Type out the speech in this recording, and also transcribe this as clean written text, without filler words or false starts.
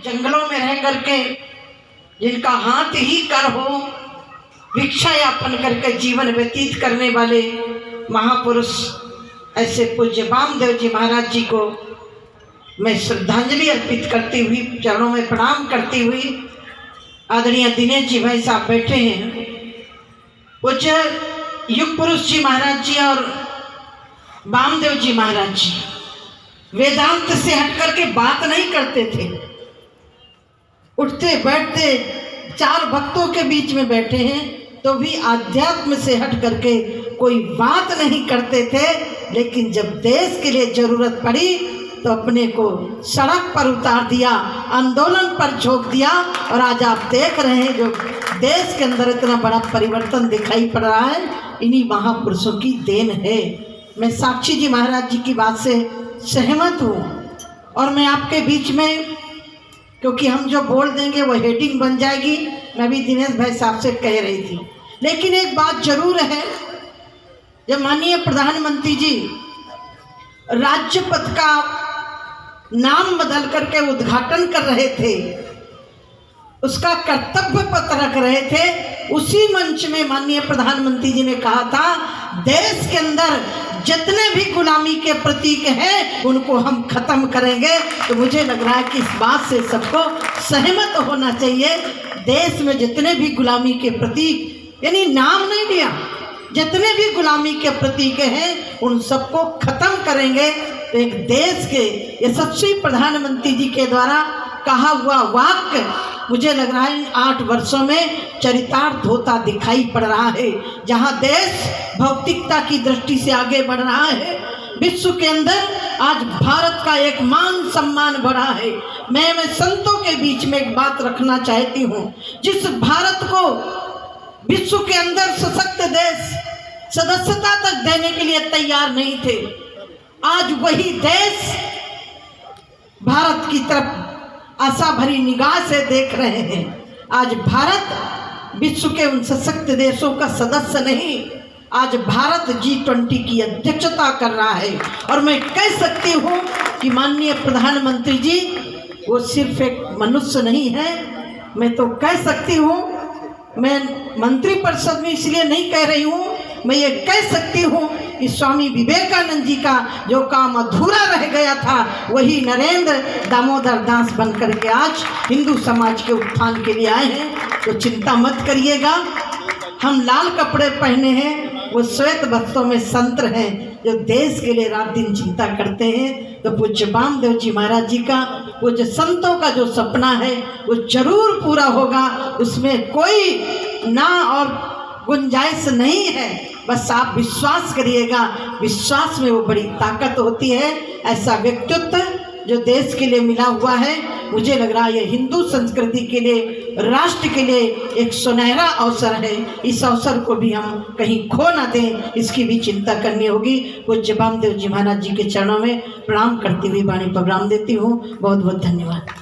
जंगलों में रह करके जिनका हाथ ही कर हो, भिक्षा यापन करके जीवन व्यतीत करने वाले महापुरुष ऐसे पूज्य वामदेव जी महाराज जी को मैं श्रद्धांजलि अर्पित करती हुई, चरणों में प्रणाम करती हुई, आदरणीय दिनेश जी भाई साहब बैठे हैं। पूज्य युग पुरुष जी महाराज जी और वामदेव जी महाराज जी वेदांत से हट करके बात नहीं करते थे। उठते बैठते चार भक्तों के बीच में बैठे हैं तो भी आध्यात्म से हट करके कोई बात नहीं करते थे, लेकिन जब देश के लिए जरूरत पड़ी तो अपने को सड़क पर उतार दिया, आंदोलन पर झोंक दिया। और आज आप देख रहे हैं जो देश के अंदर इतना बड़ा परिवर्तन दिखाई पड़ रहा है, इन्हीं महापुरुषों की देन है। मैं साक्षी जी महाराज जी की बात से सहमत हूँ और मैं आपके बीच में, क्योंकि हम जो बोल देंगे वो हेडिंग बन जाएगी, मैं भी दिनेश भाई साहब से कह रही थी। लेकिन एक बात जरूर है, जब माननीय प्रधानमंत्री जी राज्यपथ का नाम बदल करके उद्घाटन कर रहे थे, उसका कर्तव्य पथ रख रहे थे, उसी मंच में माननीय प्रधानमंत्री जी ने कहा था देश के अंदर जितने भी गुलामी के प्रतीक हैं उनको हम खत्म करेंगे। तो मुझे लग रहा है कि इस बात से सबको सहमत होना चाहिए। देश में जितने भी गुलामी के प्रतीक, यानी नाम नहीं लिया, जितने भी गुलामी के प्रतीक हैं उन सबको खत्म करेंगे। तो एक देश के यशस्वी प्रधानमंत्री जी के द्वारा कहा हुआ वाक्य मुझे लग रहा है 8 वर्षों में चरितार्थ होता दिखाई पड़ रहा है। जहां देश भौतिकता की दृष्टि से आगे बढ़ रहा है, विश्व के अंदर आज भारत का एक मान सम्मान बढ़ा है। मैं संतों के बीच में एक बात रखना चाहती हूँ, जिस भारत को विश्व के अंदर सशक्त देश सदस्यता तक देने के लिए तैयार नहीं थे, आज वही देश भारत की तरफ आशा भरी निगाह से देख रहे हैं। आज भारत विश्व के उन सशक्त देशों का सदस्य नहीं, आज भारत G20 की अध्यक्षता कर रहा है। और मैं कह सकती हूँ कि माननीय प्रधानमंत्री जी वो सिर्फ एक मनुष्य नहीं है, मैं तो कह सकती हूँ, मैं मंत्रिपरिषद में इसलिए नहीं कह रही हूँ, मैं ये कह सकती हूँ कि स्वामी विवेकानंद जी का जो काम अधूरा रह गया था वही नरेंद्र दामोदर दास बनकर के आज हिंदू समाज के उत्थान के लिए आए हैं। तो चिंता मत करिएगा, हम लाल कपड़े पहने हैं, वो श्वेत वस्त्रों में संत हैं जो देश के लिए रात दिन चिंता करते हैं। तो पूज्य वामदेव जी महाराज जी का वो जो संतों का जो सपना है वो जरूर पूरा होगा, उसमें कोई ना और गुंजाइश नहीं है। बस आप विश्वास करिएगा, विश्वास में वो बड़ी ताकत होती है। ऐसा व्यक्तित्व जो देश के लिए मिला हुआ है, मुझे लग रहा है ये हिंदू संस्कृति के लिए, राष्ट्र के लिए एक सुनहरा अवसर है। इस अवसर को भी हम कहीं खो ना दें, इसकी भी चिंता करनी होगी। पूज्य वामदेव जी महाराज जी के चरणों में प्रणाम करती हुई वाणी पर विराम देती हूँ। बहुत बहुत धन्यवाद।